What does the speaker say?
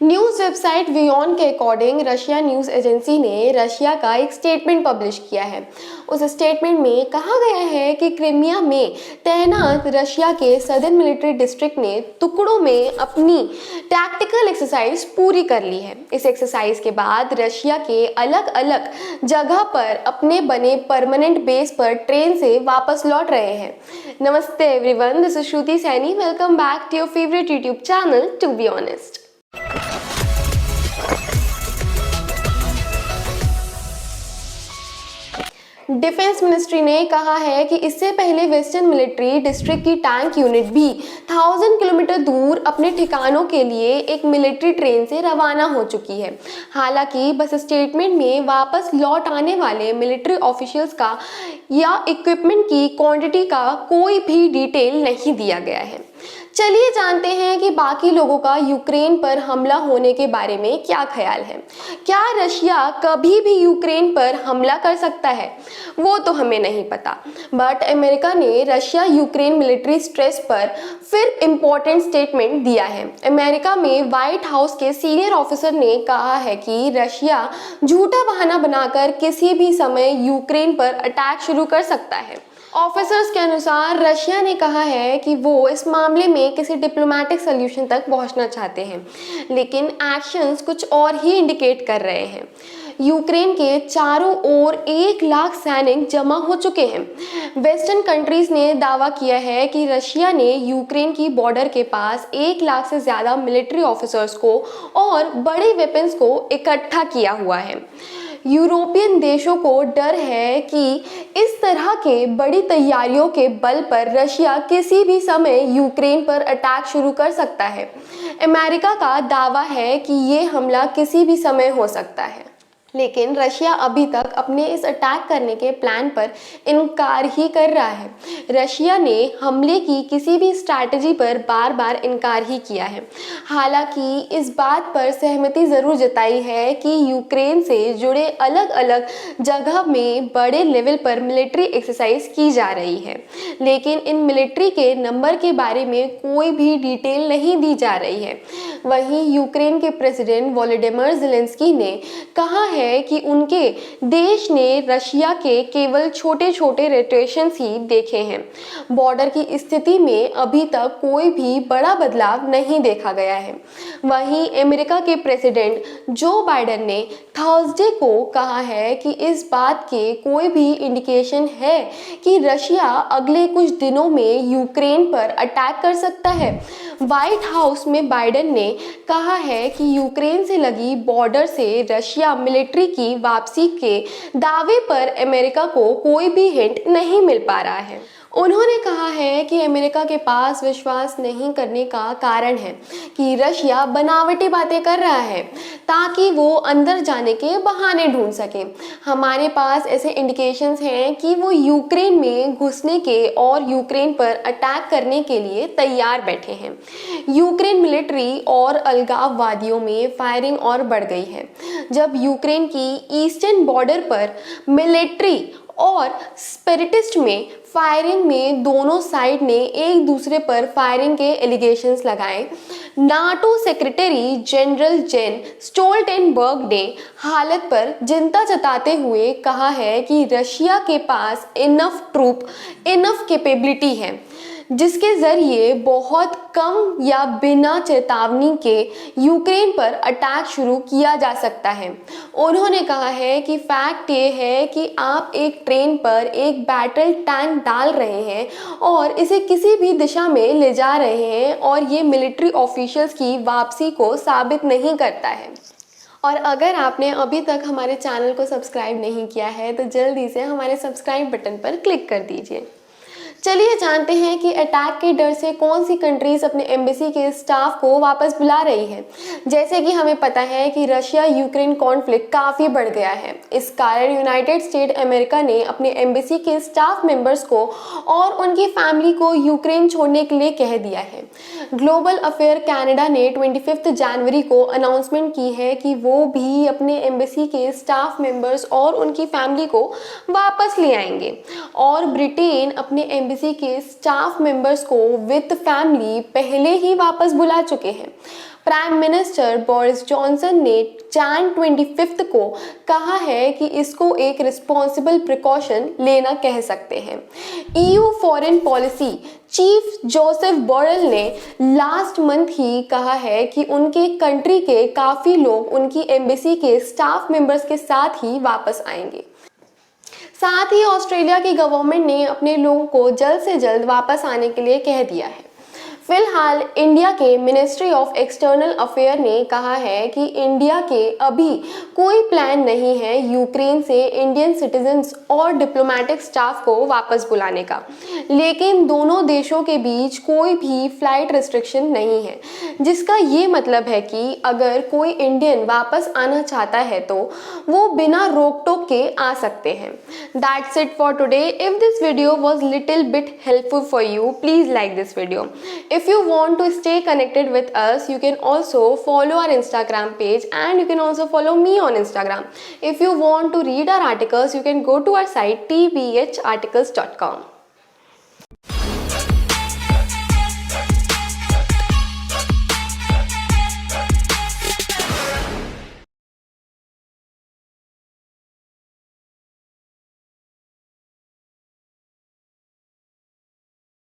News website वियोन के according Russia news agency ने Russia का एक स्टेटमेंट पब्लिश किया है। उस स्टेटमेंट में कहा गया है कि क्रिमिया में तैनात रशिया के सदर्न मिलिट्री डिस्ट्रिक्ट ने टुकड़ों में अपनी टैक्टिकल एक्सरसाइज पूरी कर ली है। इस एक्सरसाइज के बाद रशिया के अलग अलग जगह पर अपने बने परमानेंट बेस पर ट्रेन से वापस लौट रहे हैं। Namaste everyone, this is Shruti Saini. Welcome back to your favourite YouTube channel to be honest. Defence ministry ने कहा है कि इससे पहले वेस्टर्न मिलिट्री डिस्ट्रिक्ट की टैंक यूनिट भी 1000 किलोमीटर दूर अपने ठिकानों के लिए एक मिलिट्री ट्रेन से रवाना हो चुकी है। हालांकि बस स्टेटमेंट में वापस लौट आने वाले मिलिट्री ऑफिशियल्स का या इक्विपमेंट की क्वांटिटी का कोई भी डिटेल नहीं दिया गया है। चलिए जानते हैं कि बाकी लोगों का यूक्रेन पर हमला होने के बारे में क्या ख्याल है। क्या रशिया कभी भी यूक्रेन पर हमला कर सकता है? वो तो हमें नहीं पता, बट अमेरिका ने रशिया यूक्रेन मिलिट्री स्ट्रेस पर फिर इम्पोर्टेंट स्टेटमेंट दिया है। अमेरिका में व्हाइट हाउस के सीनियर ऑफिसर ने कहा है कि रशिया झूठा बहाना बनाकर किसी भी समय यूक्रेन पर अटैक शुरू कर सकता है। ऑफिसर्स के अनुसार रशिया ने कहा है कि वो इस मामले में किसी डिप्लोमेटिक सॉल्यूशन तक पहुंचना चाहते हैं, लेकिन एक्शंस कुछ और ही इंडिकेट कर रहे हैं। यूक्रेन के चारों ओर 1 लाख सैनिक जमा हो चुके हैं। वेस्टर्न कंट्रीज ने दावा किया है कि रशिया ने यूक्रेन की बॉर्डर के पास 1 लाख से ज़्यादा मिलिट्री ऑफिसर्स को और बड़े वेपन्स को इकट्ठा किया हुआ है। यूरोपियन देशों को डर है कि इस तरह के बड़ी तैयारियों के बल पर रशिया किसी भी समय यूक्रेन पर अटैक शुरू कर सकता है। अमेरिका का दावा है कि ये हमला किसी भी समय हो सकता है, लेकिन रशिया अभी तक अपने इस अटैक करने के प्लान पर इनकार ही कर रहा है। रशिया ने हमले की किसी भी स्ट्रैटेजी पर बार बार इनकार ही किया है। हालांकि इस बात पर सहमति ज़रूर जताई है कि यूक्रेन से जुड़े अलग अलग जगह में बड़े लेवल पर मिलिट्री एक्सरसाइज की जा रही है, लेकिन इन मिलिट्री के नंबर के बारे में कोई भी डिटेल नहीं दी जा रही है। वहीं यूक्रेन के प्रेसिडेंट वोलोडिमिर ज़ेलेंस्की ने कहा है कि उनके देश ने रशिया के केवल छोटे छोटे रोटेशंस ही देखे हैं। बॉर्डर की स्थिति में अभी तक कोई भी बड़ा बदलाव नहीं देखा गया है। वहीं अमेरिका के प्रेसिडेंट जो बाइडेन ने थर्सडे को कहा है कि इस बात के कोई भी इंडिकेशन है कि रशिया अगले कुछ दिनों में यूक्रेन पर अटैक कर सकता है। व्हाइट हाउस में बाइडेन ने कहा है कि यूक्रेन से लगी बॉर्डर से रशिया मिलिट्री की वापसी के दावे पर अमेरिका को कोई भी हिंट नहीं मिल पा रहा है। उन्होंने कहा है कि अमेरिका के पास विश्वास नहीं करने का कारण है कि रशिया बनावटी बातें कर रहा है ताकि वो अंदर जाने के बहाने ढूंढ सके। हमारे पास ऐसे इंडिकेशंस हैं कि वो यूक्रेन में घुसने के और यूक्रेन पर अटैक करने के लिए तैयार बैठे हैं। यूक्रेन मिलिट्री और अलगाववादियों में फायरिंग और बढ़ गई है। जब यूक्रेन की ईस्टर्न बॉर्डर पर मिलिट्री और सेपेरेटिस्ट में फायरिंग में दोनों साइड ने एक दूसरे पर फायरिंग के एलिगेशंस लगाए। नाटो सेक्रेटरी जनरल जेन स्टोल्टेनबर्ग ने हालत पर चिंता जताते हुए कहा है कि रशिया के पास इनफ ट्रूप, इनफ कैपेबिलिटी है जिसके जरिए बहुत कम या बिना चेतावनी के यूक्रेन पर अटैक शुरू किया जा सकता है। उन्होंने कहा है कि फैक्ट ये है कि आप एक ट्रेन पर एक बैटल टैंक डाल रहे हैं और इसे किसी भी दिशा में ले जा रहे हैं और ये मिलिट्री ऑफिशियल्स की वापसी को साबित नहीं करता है। और अगर आपने अभी तक हमारे चैनल को सब्सक्राइब नहीं किया है तो जल्दी से हमारे सब्सक्राइब बटन पर क्लिक कर दीजिए। चलिए जानते हैं कि अटैक के डर से कौन सी कंट्रीज अपने एम्बेसी के स्टाफ को वापस बुला रही है। जैसे कि हमें पता है कि रशिया यूक्रेन कॉन्फ्लिक्ट काफ़ी बढ़ गया है। इस कारण यूनाइटेड स्टेट अमेरिका ने अपने एम्बेसी के स्टाफ मेंबर्स को और उनकी फैमिली को यूक्रेन छोड़ने के लिए कह दिया है। ग्लोबल अफेयर कनाडा ने 25 जनवरी को अनाउंसमेंट की है कि वो भी अपने एम्बेसी के स्टाफ मेंबर्स और उनकी फैमिली को वापस ले आएंगे, और ब्रिटेन अपने एम्बेसी के स्टाफ मेंबर्स को विद फैमिली पहले ही वापस बुला चुके हैं। प्राइम मिनिस्टर बोरिस जॉनसन ने जैन 25 को कहा है कि इसको एक रिस्पॉन्सिबल प्रिकॉशन लेना कह सकते हैं। EU foreign policy chief Josep Borrell ने लास्ट मंथ ही कहा है कि उनके कंट्री के काफ़ी लोग उनकी एम्बेसी के स्टाफ मेंबर्स के साथ ही वापस आएंगे। साथ ही ऑस्ट्रेलिया की गवर्नमेंट ने अपने लोगों को जल्द से जल्द वापस आने के लिए कह दिया है। फिलहाल इंडिया के मिनिस्ट्री ऑफ एक्सटर्नल अफेयर ने कहा है कि इंडिया के अभी कोई प्लान नहीं है यूक्रेन से इंडियन सिटीजन्स और डिप्लोमेटिक स्टाफ को वापस बुलाने का, लेकिन दोनों देशों के बीच कोई भी फ्लाइट रिस्ट्रिक्शन नहीं है, जिसका ये मतलब है कि अगर कोई इंडियन वापस आना चाहता है तो वो बिना रोक टोक के आ सकते हैं। That's it for today. If this video was little bit helpful for you, please like this video. If you want to stay connected with us, you can also follow our Instagram page and you can also follow me on Instagram. If you want to read our articles, you can go to our site tbharticles.com.